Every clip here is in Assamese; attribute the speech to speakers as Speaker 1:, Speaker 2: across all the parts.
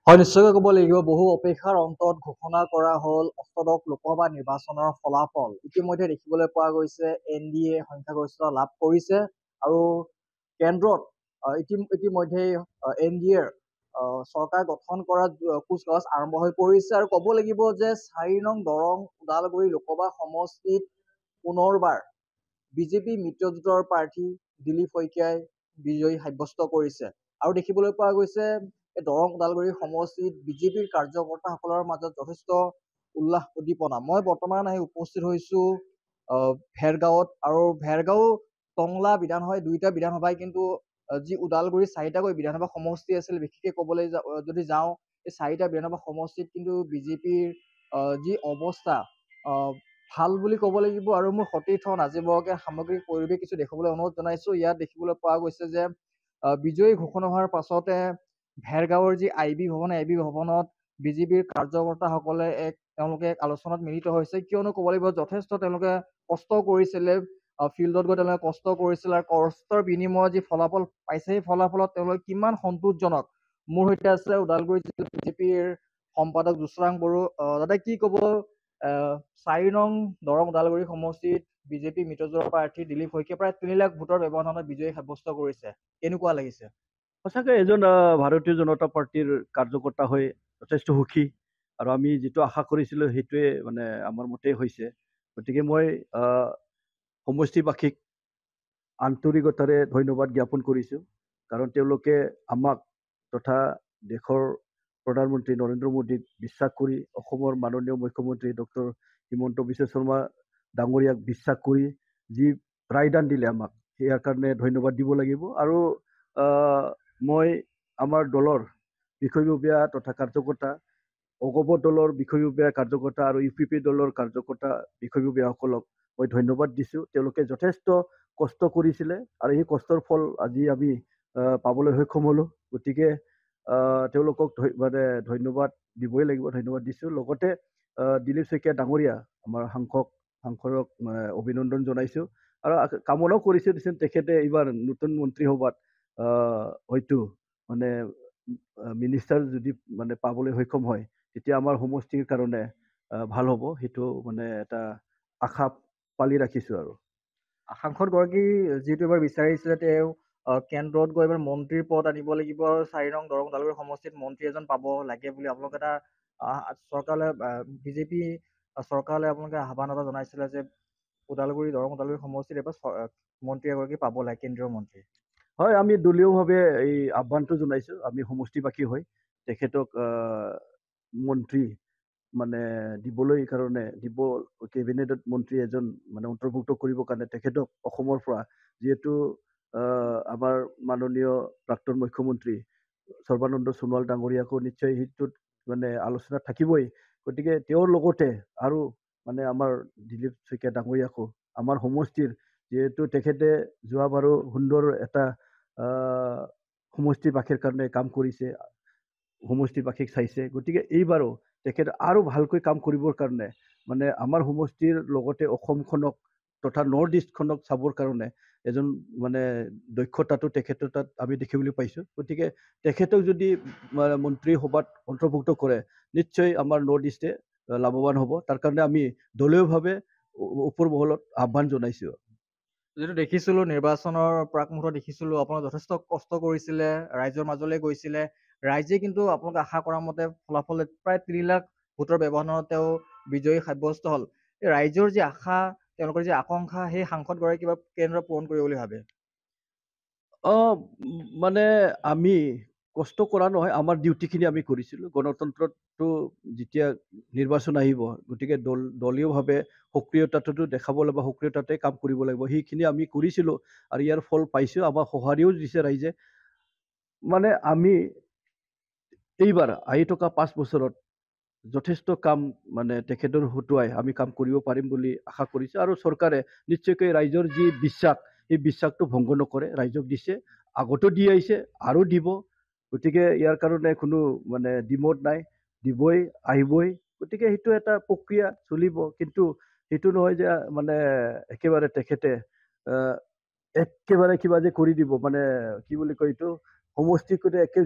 Speaker 1: হয়, নিশ্চয়কৈ ক'ব লাগিব। বহু অপেক্ষাৰ অন্তত ঘোষণা কৰা হ'ল অষ্টদশ লোকসভা নিৰ্বাচনৰ ফলাফল। ইতিমধ্যে দেখিবলৈ পোৱা গৈছে NDA সংখ্যাগৰিষ্ঠতা লাভ কৰিছে আৰু কেন্দ্ৰত ইতিমধ্যেই NDAৰ চৰকাৰ গঠন কৰাত কুচকাৱাজ আৰম্ভ হৈ পৰিছে আৰু ক'ব লাগিব যে 4 নং দৰং ওদালগুৰি লোকসভা সমষ্টিত পুনৰবাৰ বিজেপি মিত্ৰজোঁটৰ প্ৰাৰ্থী দিলীপ শইকীয়াই বিজয়ী সাব্যস্ত কৰিছে আৰু দেখিবলৈ পোৱা গৈছে এই দৰং ওদালগুৰি সমষ্টিত বিজেপিৰ কাৰ্যকৰ্তাসকলৰ মাজত যথেষ্ট উল্লাস উদ্দীপনা। মই বৰ্তমান আহি উপস্থিত হৈছোঁ ভেৰগাঁৱত আৰু ভেৰগাঁও টংলা বিধানসভাই দুয়োটা বিধানসভাই কিন্তু যি ওদালগুৰি 4টাকৈ বিধানসভা সমষ্টি আছিল, বিশেষকৈ ক'বলৈ যদি যাওঁ এই 4টা বিধানসভা সমষ্টিত কিন্তু বিজেপিৰ যি অৱস্থা ভাল বুলি ক'ব লাগিব আৰু মোৰ সতীৰ্থ নাজিব বৰাকে সামগ্ৰিক পৰিৱেশ কিছু দেখুৱাবলৈ অনুৰোধ জনাইছোঁ। ইয়াত দেখিবলৈ পোৱা গৈছে যে বিজয়ী ঘোষণা হোৱাৰ পাছতে ভেৰগাঁৱৰ যি IB ভৱনত বিজেপিৰ কাৰ্যকৰ্তাসকলে তেওঁলোকে এক আলোচনাত মিলিত হৈছে, কিয়নো ক'ব লাগিব যথেষ্ট তেওঁলোকে কষ্ট কৰিছিলে, ফিল্ডত গৈ তেওঁলোকে কষ্ট কৰিছিল আৰু কষ্টৰ বিনিময়ত যি ফলাফল পাইছে সেই ফলাফলত তেওঁলোকে কিমান সন্তোষজনক। মোৰ সৈতে আছে ওদালগুৰি জিলা বিজেপিৰ সম্পাদক জোচৰাং বড়ো। দাদা কি ক'ব, 4 নং দৰং ওদালগুৰি সমষ্টিত বিজেপি মিত্ৰজোঁটৰ প্ৰাৰ্থী দিলীপ শইকীয়া প্ৰায় 3 লাখ ভোটৰ ব্যৱধানত বিজয়ী সাব্যস্ত কৰিছে, কেনেকুৱা লাগিছে?
Speaker 2: সঁচাকৈ এজন ভাৰতীয় জনতা পাৰ্টীৰ কাৰ্যকৰ্তা হৈ যথেষ্ট সুখী আৰু আমি যিটো আশা কৰিছিলোঁ সেইটোৱে মানে আমাৰ মতেই হৈছে। গতিকে মই সমষ্টিবাসীক আন্তৰিকতাৰে ধন্যবাদ জ্ঞাপন কৰিছোঁ, কাৰণ তেওঁলোকে আমাক তথা দেশৰ প্ৰধানমন্ত্ৰী নৰেন্দ্ৰ মোদীক বিশ্বাস কৰি, অসমৰ মাননীয় মুখ্যমন্ত্ৰী ডক্টৰ হিমন্ত বিশ্ব শৰ্মা ডাঙৰীয়াক বিশ্বাস কৰি যি ৰায়দান দিলে আমাক, ইয়াৰ কাৰণে ধন্যবাদ দিব লাগিব। আৰু মই আমাৰ দলৰ বিষয়ববীয়া তথা কাৰ্যকৰ্তা, অগপ দলৰ বিষয়ববীয়া কাৰ্যকৰ্তা আৰু UPP দলৰ কাৰ্যকৰ্তা বিষয়ববীয়াসকলক মই ধন্যবাদ দিছোঁ। তেওঁলোকে যথেষ্ট কষ্ট কৰিছিলে আৰু এই কষ্টৰ ফল আজি আমি পাবলৈ সক্ষম হ'লোঁ। গতিকে তেওঁলোকক মানে ধন্যবাদ দিবই লাগিব, ধন্যবাদ দিছোঁ। লগতে দিলীপ শইকীয়া ডাঙৰীয়া আমাৰ সাংসদক অভিনন্দন জনাইছোঁ আৰু কামনাও কৰিছোঁ দিছোঁ তেখেতে এইবাৰ নতুন মন্ত্ৰীসভাত হয়তো মানে মিনিষ্টাৰ যদি মানে পাবলৈ সক্ষম হয় তেতিয়া আমাৰ সমষ্টিৰ কাৰণে ভাল হ'ব, সেইটো মানে এটা আশা পালি ৰাখিছোঁ। আৰু
Speaker 1: সাংসদগৰাকী যিটো এবাৰ বিচাৰিছিলে তেওঁ কেন্দ্ৰত গৈ এবাৰ মন্ত্ৰীৰ পদ আনিব লাগিব আৰু 4 নং দৰং ওদালগুৰি সমষ্টিত মন্ত্ৰী এজন পাব লাগে বুলি আপোনালোকে এটা চৰকাৰলৈ বিজেপি চৰকাৰলৈ আপোনালোকে আহ্বান এটা জনাইছিলে যে দৰং ওদালগুৰি সমষ্টিত এবাৰ মন্ত্ৰী এগৰাকী পাব লাগে, কেন্দ্ৰীয় মন্ত্ৰী।
Speaker 2: হয়, আমি দলীয়ভাৱে এই আহ্বানটো জনাইছোঁ। আমি সমষ্টিবাসী হৈ তেখেতক মন্ত্ৰী মানে দিবলৈ কাৰণে কেবিনেটত মন্ত্ৰী এজন মানে অন্তৰ্ভুক্ত কৰিবৰ কাৰণে তেখেতক অসমৰ পৰা, যিহেতু আমাৰ মাননীয় প্ৰাক্তন মুখ্যমন্ত্ৰী সৰ্বানন্দ সোণোৱাল ডাঙৰীয়াকো নিশ্চয় সেইটোত মানে আলোচনাত থাকিবই। গতিকে তেওঁৰ লগতে আৰু মানে আমাৰ দিলীপ শইকীয়া ডাঙৰীয়াকো আমাৰ সমষ্টিৰ, যিহেতু তেখেতে যোৱাবাৰো সুন্দৰ এটা সমষ্টিবাসীৰ কাৰণে কাম কৰিছে, সমষ্টিবাসীক চাইছে। গতিকে এইবাৰো তেখেতে আৰু ভালকৈ কাম কৰিবৰ কাৰণে মানে আমাৰ সমষ্টিৰ লগতে অসমখনক তথা নৰ্থ ইষ্টখনক চাবৰ কাৰণে এজন মানে দক্ষতাটো তেখেতৰ তাত আমি দেখিবলৈ পাইছোঁ। গতিকে তেখেতক যদি মন্ত্ৰী সভাত অন্তৰ্ভুক্ত কৰে নিশ্চয় আমাৰ নৰ্থ ইষ্টে লাভৱান হ'ব। তাৰ কাৰণে আমি দলীয়ভাৱে ওপৰ মহলত আহ্বান জনাইছোঁ।
Speaker 1: যিটো দেখিছিলোঁ নিৰ্বাচনৰ প্ৰাক মুহূৰ্তত দেখিছিলোঁ আপোনালোকে যথেষ্ট কষ্ট কৰিছিলে, ৰাইজৰ মাজলৈ গৈছিলে, ৰাইজে কিন্তু আপোনালোকে আশা কৰা মতে ফলাফল প্ৰায় 3 লাখ ভোটৰ ব্যৱধানত তেওঁ বিজয়ী সাব্যস্ত হ'ল। এই ৰাইজৰ যি আশা, তেওঁলোকৰ যি আকাংক্ষা, সেই সাংসদগৰাকী কিবা কেনেদৰে পূৰণ কৰিব বুলি ভাবে?
Speaker 2: মানে আমি কষ্ট কৰা নহয়, আমাৰ ডিউটিখিনি আমি কৰিছিলোঁ। গণতন্ত্ৰতো যেতিয়া নিৰ্বাচন আহিব গতিকে দলীয়ভাৱে সক্ৰিয়তাটো দেখাব লাগিব, সক্ৰিয়তাতে কাম কৰিব লাগিব, সেইখিনি আমি কৰিছিলোঁ আৰু ইয়াৰ ফল পাইছোঁ। আমাক সঁহাৰিও দিছে ৰাইজে। মানে আমি এইবাৰ আহি থকা 5 বছৰত যথেষ্ট কাম মানে তেখেতৰ হতুৱাই আমি কাম কৰিব পাৰিম বুলি আশা কৰিছোঁ আৰু চৰকাৰে নিশ্চয়কৈ ৰাইজৰ যি বিশ্বাস, এই বিশ্বাসটো ভংগ নকৰে। ৰাইজক দিছে, আগতো দি আহিছে আৰু দিব। গতিকে ইয়াৰ কাৰণে কোনো মানে দ্বিমত নাই, দিবই, আহিবই। গতিকে সেইটো এটা প্ৰক্ৰিয়া চলিব, কিন্তু সেইটো নহয় যে মানে একেবাৰে তেখেতে একেবাৰে কিবা যে কৰি দিব, মানে কি বুলি কয় এইটো সমষ্টি কৰি একে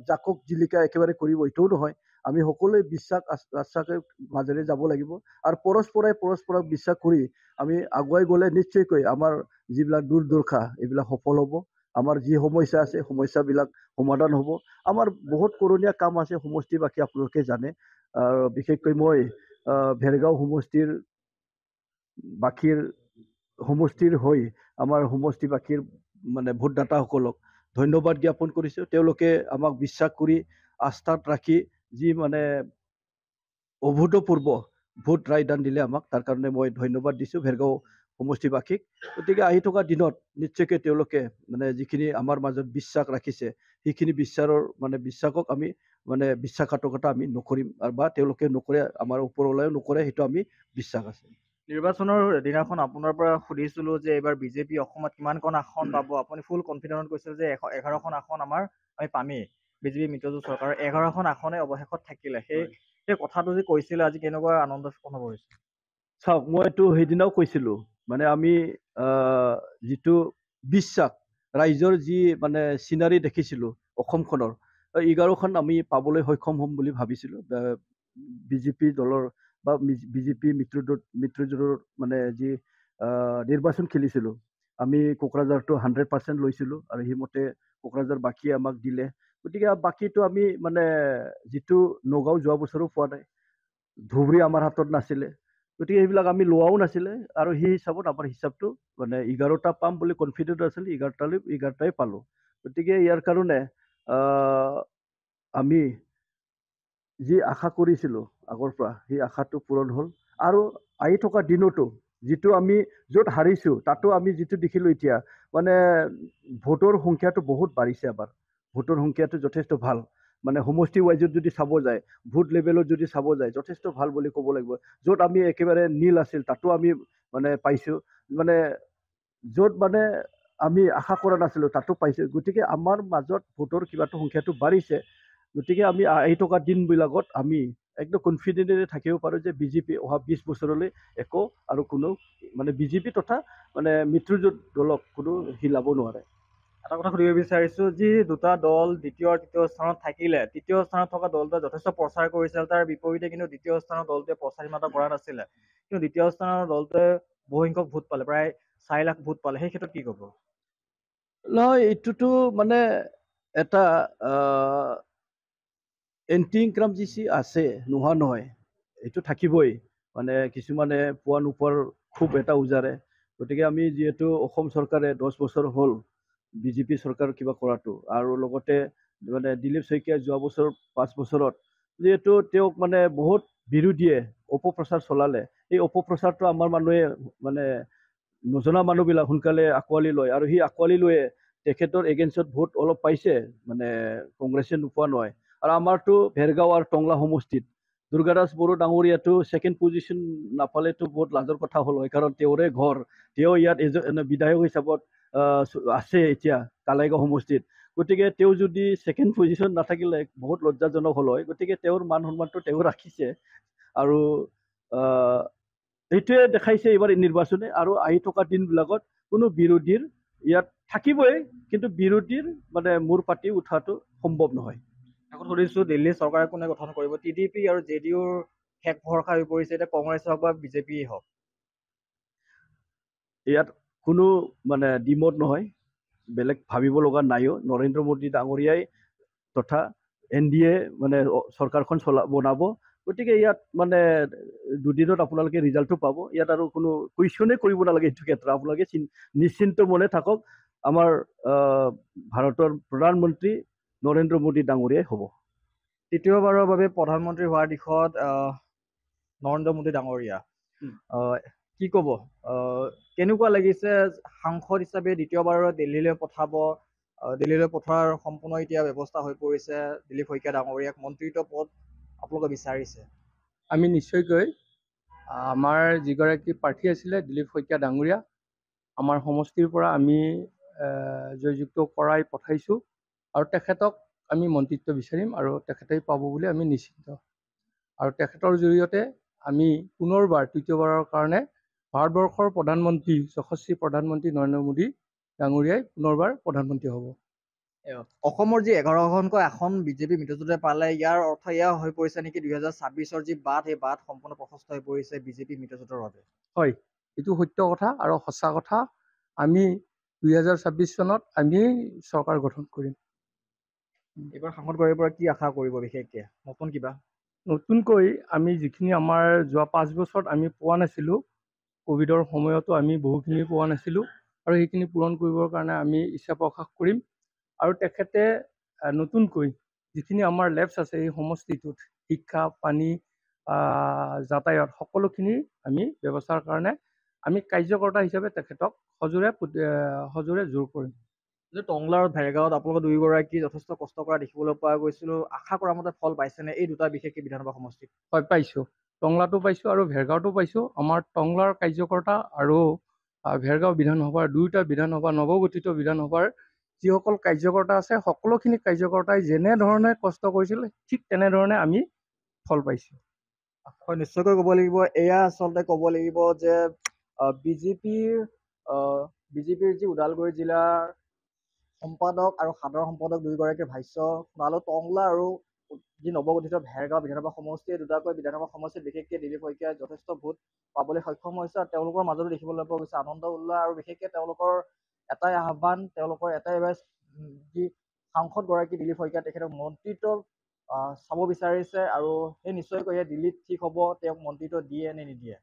Speaker 2: জাকক জিলিকা একেবাৰে কৰিব এইটোও নহয় আমি সকলোৱে বিশ্বাস আশ্বাসে মাজেৰে যাব লাগিব আৰু পৰস্পৰক বিশ্বাস কৰি আমি আগুৱাই গ'লে নিশ্চয়কৈ আমাৰ যিবিলাক দুৰ্দশা এইবিলাক সফল হ'ব আমাৰ যি সমস্যা আছে সমস্যাবিলাক সমাধান হ'ব আমাৰ বহুত কৰণীয়া কাম আছে সমষ্টিবাসী আপোনালোকে জানে আৰু বিশেষকৈ মই ভেৰগাঁও সমষ্টিৰ হৈ আমাৰ সমষ্টিবাসীৰ মানে ভোটদাতাসকলক ধন্যবাদ জ্ঞাপন কৰিছোঁ তেওঁলোকে আমাক বিশ্বাস কৰি আস্থাত ৰাখি যি মানে অভূতপূৰ্ব ভোট ৰায়দান দিলে আমাক তাৰ কাৰণে মই ধন্যবাদ দিছোঁ ভেৰগাঁও সমষ্টিবাসীক গতিকে আহি থকা দিনত নিশ্চয়কৈ তেওঁলোকে মানে যিখিনি আমাৰ মাজত বিশ্বাস ৰাখিছে সেইখিনি বিশ্বাসক আমি মানে বিশ্বাসঘাতকতা আমি নকৰিম বা তেওঁলোকে নকৰে আমাৰ ওপৰলৈও নকৰে সেইটো আমি বিশ্বাস আছে
Speaker 1: নিৰ্বাচনৰ দিনাখন আপোনাৰ পৰা সুধিছিলো যে এইবাৰ বিজেপি অসমত কিমানখন আসন পাব আপুনি ফুল কনফিডেন্টত কৈছিল যে 11খন আসন আমি পামেই বিজেপি মিত্ৰজোঁট চৰকাৰৰ 11খন আসনে অৱশেষত থাকিলে সেই কথাটো যে কৈছিলে আজি কেনেকুৱা আনন্দ অনুভৱ হৈছে
Speaker 2: চাওক মইতো সেইদিনাও কৈছিলো মানে আমি যিটো বিশ্বাস ৰাইজৰ যি মানে চিনাৰী দেখিছিলো অসমখনৰ 11খন আমি পাবলৈ সক্ষম হ'ম বুলি ভাবিছিলো বিজেপি দলৰ বা বিজেপি মিত্ৰজোঁটৰ মানে যি নিৰ্বাচন খেলিছিলো আমি কোকৰাঝাৰটো 100% লৈছিলো আৰু সেইমতে কোকৰাঝাৰ বাকী আমাক দিলে গতিকে বাকীটো আমি মানে যিটো নগাঁও যোৱা বছৰো পোৱা নাই ধুবুৰী আমাৰ হাতত নাছিলে গতিকে সেইবিলাক আমি লোৱাও নাছিলে আৰু সেই হিচাপত আমাৰ হিচাপটো মানে 11টা পাম বুলি কনফিডেন্ট আছিল 11টাই পালো গতিকে ইয়াৰ কাৰণে আমি যি আশা কৰিছিলো আগৰ পৰা সেই আশাটো পূৰণ হ'ল আৰু আহি থকা দিনতো যিটো আমি য'ত হাৰিছো তাতো আমি যিটো দেখিলো এতিয়া মানে ভোটৰ সংখ্যাটো বহুত বাঢ়িছে আমাৰ ভোটৰ সংখ্যাটো যথেষ্ট ভাল মানে সমষ্টি ৱাইজত যদি চাব যায় ভোট লেভেলত যদি চাব যায় যথেষ্ট ভাল বুলি ক'ব লাগিব য'ত আমি একেবাৰে নীল আছিল তাতো আমি মানে পাইছো মানে য'ত মানে আমি আশা কৰা নাছিলো তাতো পাইছো গতিকে আমাৰ মাজত ভোটৰ কিবাটো সংখ্যাটো বাঢ়িছে গতিকে আমি আহি থকা দিনবিলাকত আমি একদম কনফিডেণ্টেৰে থাকিব পাৰোঁ যে বিজেপি অহা 20 বছৰলৈ একো আৰু কোনো মানে বিজেপি তথা মানে মিত্ৰজোঁট দলক কোনো হিলাব নোৱাৰে
Speaker 1: এটা কথা সুধিব বিচাৰিছো যি দুটা দল দ্বিতীয় আৰু তৃতীয় স্থানত থাকিলে তৃতীয় স্থানত থকা দলটোৱে যথেষ্ট প্ৰচাৰ কৰিছিল তাৰ বিপৰীতে কিন্তু দ্বিতীয় স্থানৰ দলটোৱে প্ৰচাৰ ইমান কৰা নাছিলে কিন্তু দ্বিতীয় স্থানৰ দলটোৱে বহুসংখ্যক ভোট পালে প্ৰায় 4 লাখ ভোট পালে সেই ক্ষেত্ৰত কি ক'ব
Speaker 2: নহয় এইটোতো মানে এটা এণ্টি ইনকাম যি আছে নোহোৱা নহয় এইটো থাকিবই মানে কিছুমানে পোৱা নোপোৱাৰ খুব এটা উজাৰে গতিকে আমি যিহেতু অসম চৰকাৰে 10 বছৰ হ'ল বিজেপি চৰকাৰ কিবা কৰাটো আৰু লগতে মানে দিলীপ শইকীয়া যোৱা বছৰ 5 বছৰত যিহেতু তেওঁক মানে বহুত বিৰোধীয়ে অপপ্ৰচাৰ চলালে এই অপপ্ৰচাৰটো আমাৰ মানুহে মানে নজনা মানুহবিলাক সোনকালে আঁকোৱালি লয় আৰু সেই আঁকোৱালি লৈয়ে তেখেতৰ এগেইনষ্টত ভোট অলপ পাইছে মানে কংগ্ৰেছে নোপোৱা নহয় আৰু আমাৰতো ভেৰগাঁও আৰু টংলা সমষ্টিত দুৰ্গাদাস বড়ো ডাঙৰীয়াটো ছেকেণ্ড পজিশ্যন নাপালেতো বহুত লাজৰ কথা হ'ল হয় কাৰণ তেওঁৰে ঘৰ তেওঁ ইয়াত বিধায়ক হিচাপত আছে এতিয়া কালাইগাঁও সমষ্টিত গতিকে তেওঁ যদি ছেকেণ্ড পজিশ্যন নাথাকিলে বহুত লজ্জাজনক হ'ল হয় গতিকে তেওঁৰ মান সন্মানটো তেওঁ ৰাখিছে আৰু এইটোৱে দেখাইছে এইবাৰ নিৰ্বাচনে আৰু আহি থকা দিনবিলাকত কোনো বিৰোধীৰ ইয়াত থাকিবই কিন্তু বিৰোধীৰ মানে মূৰ পাতি উঠাটো সম্ভৱ নহয়
Speaker 1: আকৌ সুধিছো দিল্লী চৰকাৰে কোনে গঠন কৰিব টিডিপি আৰু জেডিউৰ শেষ ভৰসা হৈ পৰিছে এতিয়া কংগ্ৰেছ হওক বা বিজেপিয়ে হওক
Speaker 2: ইয়াত কোনো মানে দ্বিমত নহয় বেলেগ ভাবিব লগা নাইও নৰেন্দ্ৰ মোদী ডাঙৰীয়াই তথা NDA মানে চৰকাৰখন বনাব গতিকে ইয়াত মানে দুদিনত আপোনালোকে ৰিজাল্টটো পাব ইয়াত আৰু কোনো কুৱেশ্যনে কৰিব নালাগে এইটো ক্ষেত্ৰত আপোনালোকে নিশ্চিন্ত মনে থাকক আমাৰ ভাৰতৰ প্ৰধানমন্ত্ৰী নৰেন্দ্ৰ মোদী ডাঙৰীয়াই হ'ব
Speaker 1: তৃতীয়বাৰৰ বাবে প্ৰধানমন্ত্ৰী হোৱাৰ দিশত নৰেন্দ্ৰ মোদী ডাঙৰীয়া কি ক'ব কেনেকুৱা লাগিছে সাংসদ হিচাপে দ্বিতীয়বাৰৰ দিল্লীলৈ পঠোৱাৰ সম্পূৰ্ণ এতিয়া ব্যৱস্থা হৈ পৰিছে দিলীপ শইকীয়া ডাঙৰীয়াক মন্ত্ৰীত্ব পদ আপোনালোকে বিচাৰিছে
Speaker 3: আমি নিশ্চয়কৈ আমাৰ যিগৰাকী প্ৰাৰ্থী আছিলে দিলীপ শইকীয়া ডাঙৰীয়া আমাৰ সমষ্টিৰ পৰা আমি জয়যুক্ত কৰাই পঠাইছোঁ আৰু তেখেতক আমি মন্ত্ৰীত্ব বিচাৰিম আৰু তেখেতেই পাব বুলি আমি নিশ্চিত আৰু তেখেতৰ জৰিয়তে আমি পুনৰবাৰ তৃতীয়বাৰৰ কাৰণে ভাৰতবৰ্ষৰ প্ৰধানমন্ত্ৰী যশস্বী প্ৰধানমন্ত্ৰী নৰেন্দ্ৰ মোদী ডাঙৰীয়াই পুনৰবাৰ প্ৰধানমন্ত্ৰী হ'ব
Speaker 1: অসমৰ যি 11খনকৈ আসন বিজেপি মিত্ৰজোঁটে পালে, ইয়াৰ অৰ্থ এয়া হৈ পৰিছে নেকি 2026-ৰ যি বাট, সেই বাট সম্পূৰ্ণ প্ৰশস্ত হৈ পৰিছে বিজেপি মিত্ৰজোঁটৰ বাবে?
Speaker 3: হয়, এইটো সত্য কথা আৰু সঁচা কথা। আমি 2026 চনত আমি চৰকাৰ গঠন কৰিম।
Speaker 1: এইবাৰ সাংসদগৰাকীৰ পৰা কি আশা কৰিব বিশেষকে, নতুন কিবা?
Speaker 3: নতুনকৈ আমি যিখিনি আমাৰ যোৱা 5 বছৰত আমি পোৱা নাছিলোঁ, ক'ভিডৰ সময়তো আমি বহুখিনি পোৱা নাছিলোঁ, আৰু সেইখিনি পূৰণ কৰিবৰ কাৰণে আমি ইচ্ছা প্ৰকাশ কৰিম। আৰু তেখেতে নতুনকৈ যিখিনি আমাৰ লেবছ আছে এই সমষ্টিটোত শিক্ষা, পানী, যাতায়াত সকলোখিনি আমি ব্যৱস্থাৰ কাৰণে আমি কাৰ্যকৰ্তা হিচাপে তেখেতক সজোৰে জোৰ কৰিম।
Speaker 1: যে টংলা আৰু ভেৰগাঁৱত আপোনালোকৰ দুয়োগৰাকী যথেষ্ট কষ্ট কৰা দেখিবলৈ পোৱা গৈছিলোঁ, আশা কৰা মতে ফল পাইছেনে এই দুটা বিশেষকৈ বিধানসভা সমষ্টিত?
Speaker 3: হয়, পাইছোঁ। টংলাটো পাইছোঁ আৰু ভেৰগাঁৱতো পাইছোঁ। আমাৰ টংলাৰ কাৰ্যকৰ্তা আৰু ভেৰগাঁও বিধানসভাৰ দুয়োটা বিধানসভা, নৱগঠিত বিধানসভাৰ যিসকল কাৰ্যকৰ্তা আছে, সকলোখিনি কাৰ্যকৰ্তাই যেনেধৰণে কষ্ট কৰিছিল ঠিক তেনেধৰণে আমি ফল পাইছোঁ।
Speaker 1: হয়, নিশ্চয়কৈ ক'ব লাগিব, এয়া আচলতে ক'ব লাগিব যে বিজেপিৰ যি ওদালগুৰি জিলাৰ সম্পাদক আৰু সাধাৰণ সম্পাদক দুয়োগৰাকীৰ ভাষ্য শুনালোঁ। টংলা আৰু যি নৱগঠিত ভেৰগাঁও বিধানসভা সমষ্টি, এই দুটাকৈ বিধানসভা সমষ্টিত বিশেষকৈ দিলীপ শইকীয়াই যথেষ্ট ভোট পাবলৈ সক্ষম হৈছে, আৰু তেওঁলোকৰ মাজতো দেখিবলৈ পোৱা গৈছে আনন্দ উল্লাস, আৰু বিশেষকৈ তেওঁলোকৰ এটাই আহ্বান, তেওঁলোকৰ এটাই যি সাংসদগৰাকী দিলীপ শইকীয়া তেখেতক মন্ত্ৰিত্ব চাব বিচাৰিছে, আৰু সেই নিশ্চয়কৈ দিল্লীত ঠিক হ'ব তেওঁক মন্ত্ৰিত্ব দিয়ে নে নিদিয়ে।